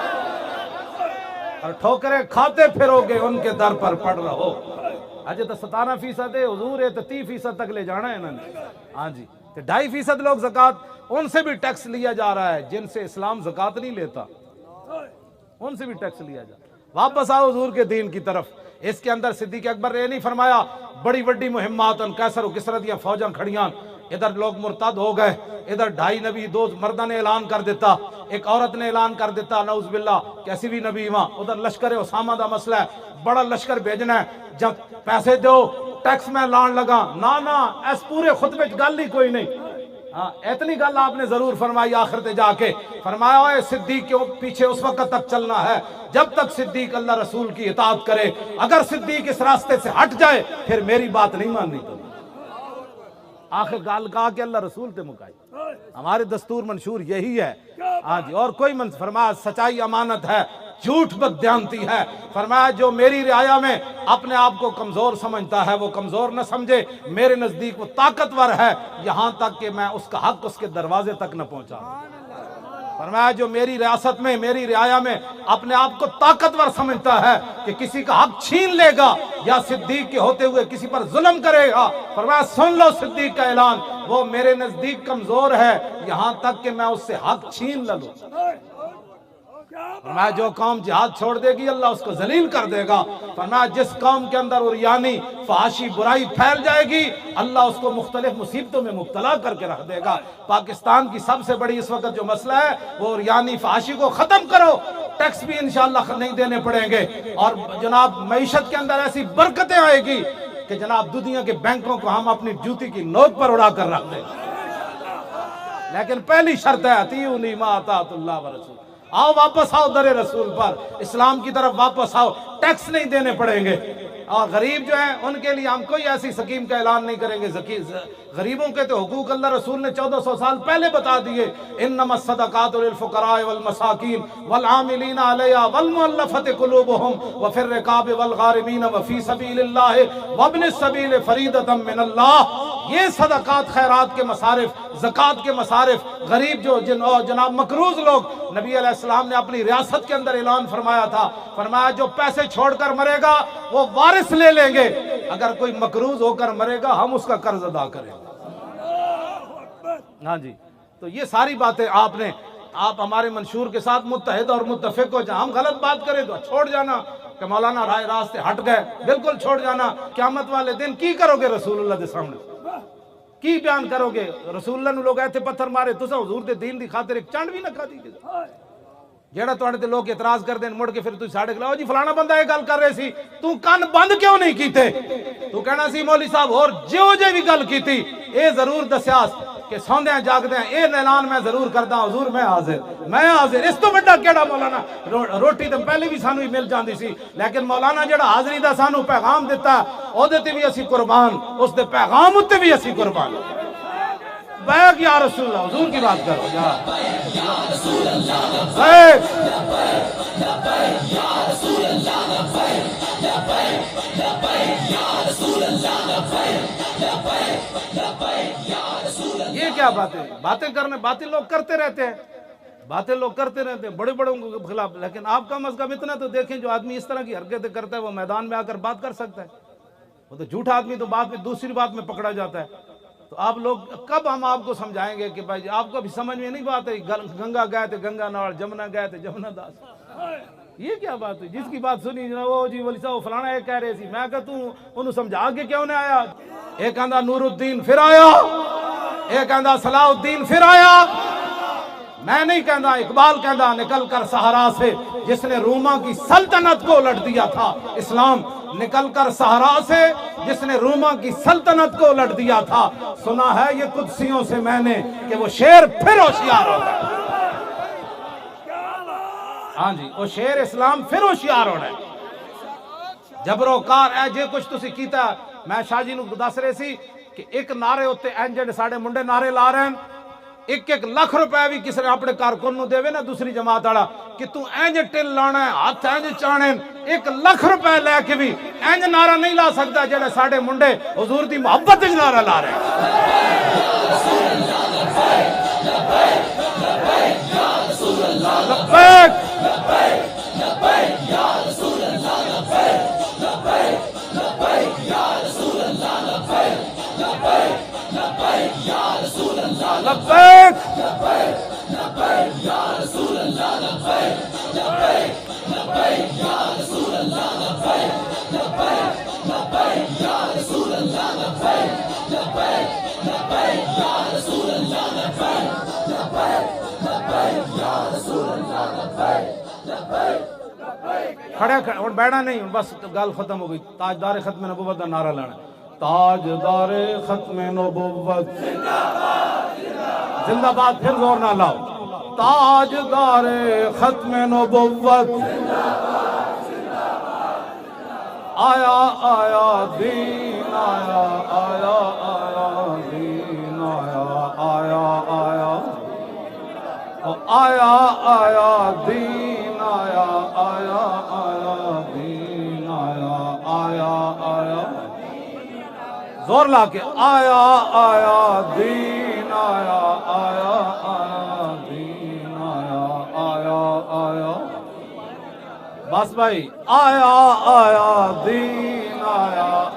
اور ٹھوکریں کھاتے پھرو گے ان کے در پر پڑ رہو اجے تو 17% ہے حضور ہے تو 30% تک لے جانا ہے انہوں نے ہاں جی تو 2.5% لوگ زکاة ان سے بھی ٹیکس لیا جا رہا ہے جن سے اسلام زکاة نہیں لیتا ان سے بھی ٹیکس لیا جا رہا ہے واپس آؤ حضور کے دین کی طرف اس کے اندر صدیق اکبر نے نہیں فرمایا بڑی بڑی مہمات ان کیسر و کسرت یا فوجاں کھڑیاں ادھر لوگ مرتد ہو گئے ادھر 2.5 نبی 2 مردہ نے اعلان کر دیتا ایک عورت نے اعلان کر دیتا نعوذ باللہ کیسی بھی نبی وہاں ادھر لشکر اسامہ دا مسئلہ ہے بڑا لشکر بھیجنا ہے جب پیسے دو ٹیکس میں لان لگا نا اس پورے خطبے گل ہی کوئی نہیں ہاں اتنی گل آپ نے ضرور فرمائی آخر تے جا کے فرمایا اے صدیق کے پیچھے اس وقت تک چلنا ہے جب تک صدیق اللہ رسول کی اطاعت کرے اگر صدیق اس راستے سے ہٹ جائے پھر میری بات نہیں ماننی تو آخر گال کہا کہ اللہ رسول تے مکائی ہمارے دستور منشور یہی ہے ہاں جی اور کوئی فرمایا سچائی امانت ہے جھوٹ بددیانتی ہے فرمایا جو میری رعایا میں اپنے آپ کو کمزور سمجھتا ہے وہ کمزور نہ سمجھے میرے نزدیک وہ طاقتور ہے یہاں تک کہ میں اس کا حق اس کے دروازے تک نہ پہنچا فرمایا جو میری ریاست میں میری رعایا میں اپنے آپ کو طاقتور سمجھتا ہے کہ کسی کا حق چھین لے گا یا صدیق کے ہوتے ہوئے کسی پر ظلم کرے گا فرمایا سن لو صدیق کا اعلان وہ میرے نزدیک کمزور ہے یہاں تک کہ میں اس سے حق چھین لوں فرمایا جو قوم جہاد چھوڑ دے گی اللہ اس کو ذلیل کر دے گا فرمایا جس قوم کے اندر عریانی فحاشی برائی پھیل جائے گی اللہ اس کو مختلف مصیبتوں میں مبتلا کر کے رکھ دے گا پاکستان کی سب سے بڑی اس وقت جو مسئلہ ہے وہ عریانی فحاشی کو ختم کرو ٹیکس بھی انشاءاللہ نہیں دینے پڑیں گے اور جناب معیشت کے اندر ایسی برکتیں آئے گی کہ جناب دنیا کے بینکوں کو ہم اپنی جوتی کی نوک پر اڑا کر رکھ دیں لیکن پہلی شرط ہے اطیعونی ما اطاعت اللہ ورسول آؤ واپس آؤ در رسول پر اسلام کی طرف واپس آؤ ٹیکس نہیں دینے پڑیں گے اور غریب جو ہیں ان کے لیے ہم کوئی ایسی سکیم کا اعلان نہیں کریں گے. غریبوں کے تو حقوق اللہ رسول نے 1400 سال پہلے بتا دیے. انما الصدقات للفقراء والمساکین والعاملین علیہا والمؤلفۃ قلوبہم وفی الرقاب والغارمین وفی سبیل اللہ وابن السبیل فریضۃ من اللہ. یہ صدقات خیرات کے مصارف، زکوٰۃ کے مصارف، غریب جو جناب مقروض لوگ، نبی علیہ السلام نے اپنی ریاست کے اندر اعلان فرمایا تھا، فرمایا جو پیسے چھوڑ کر مرے گا وہ وارث لے لیں گے، اگر کوئی مقروض ہو کر مرے گا ہم اس کا قرض ادا کریں گے. ہاں جی، تو یہ ساری باتیں آپ ہمارے منشور کے ساتھ متحد اور متفق ہو جائیں. ہم غلط بات کریں تو چھوڑ جانا کہ مولانا راستے ہٹ گئے، بالکل چھوڑ جانا. قیامت والے دن کی کرو گے رسول اللہ کے سامنے، کی بیان کرو گے؟ رسول اللہ نے لوگ ایتھے پتھر مارے، تسا حضور دے دین دی خاطر ایک چانڈ بھی نہ کھا دی. جیڑا تواڈے تے لوگ اعتراض کر دین مڑ کے پھر تسی ساڈے کلاؤ جی فلانا بندہ یہ گل کر رہے سی، تو کن بند کیوں نہیں کیتے؟ تو کہنا سی مولوی صاحب اور جو جے بھی گل کیتی اے ضرور دسیاس کہ سوندیاں جاگدیاں اے اعلان میں ضرور کردا حضور میں حاضر. اس تو بڑا کیڑا مولانا؟ روٹی تے پہلے بھی سانو ہی مل جاندی سی، لیکن مولانا جڑا حاضری دا سانو پیغام دیتا او دے تے بھی اسی قربان، اس دے پیغام اُتے بھی اسی قربان. بیک یا رسول اللہ، حضور کی بات کرو یا یہ کیا باتیں کرنے، باتیں لوگ کرتے رہتے ہیں، بڑے بڑوں کے خلاف. لیکن آپ کم از کم اتنا تو دیکھیں جو آدمی اس طرح کی حرکتیں کرتا ہے وہ میدان میں آ کر بات کر سکتا ہے. وہ تو جھوٹا آدمی تو بات میں دوسری بات میں پکڑا جاتا ہے. تو آپ لوگ کب ہم آپ کو سمجھائیں گے کہ بھائی آپ کو ابھی سمجھ میں نہیں بات ہے، گنگا گئے تھے گنگا نال، جمنا گئے تھے جمنا داس. یہ کیا بات ہے؟ جس کی بات سنی وہ جی ولی صاحب فلانا یہ کہہ رہے سی، میں کہا تو انہوں سمجھا کے کیوں نہیں آیا؟ ایک کہندا نور الدین پھر آیا، ایک کہندا صلاح الدین پھر آیا. میں نہیں کہندا، اقبال کہندا نکل کر صحرا سے جس نے روما کی سلطنت کو الٹ دیا تھا. اسلام نکل کر صحرا سے جس نے روما کی سلطنت کو الٹ دیا تھا. سنا ہے یہ قدسیوں سے میں نے کہ وہ شیر پھر ہوشیار ہو گئے. ہاں جی، وہ شیر اسلام پھر ہوشیار ہو رہا ہے. جبرو کار اے جے کچھ تسی کیتا. میں شاہ جی نو دس رہے سی کہ ایک نعرے ہوتے اینجنڈ ساڑے منڈے نعرے لا رہے ہیں، 1 لاکھ روپے بھی کسی نے اپنے کارکن نو دے نا دوسری جماعت والا کہ تو اینج ٹل لانا ہے، ہاتھ اینج چانے، 1 لاکھ روپے لے کے بھی اینج نعرہ نہیں لا سکتا جڑے ساڑے منڈے حضور دی محبت وچ نعرہ لا رہے لبیک کھڑے اور بیٹھا نہیں، بس گل ختم ہو گئی. تاجدار ختم نبوت کا نعرہ لانا. تاجدار ختم نبوت زندہ باد. پھر زور نہ لاؤ. تاجدار ختم نبوت آیا آیا دین آیا آیا آیا دین آیا آیا آیا آیا آیا دین آیا آیا آیا دین آیا آیا آیا. زور لا کے آیا آیا دین آیا آیا آیا دین آیا آیا آیا. بس بھائی، آیا آیا دین آیا.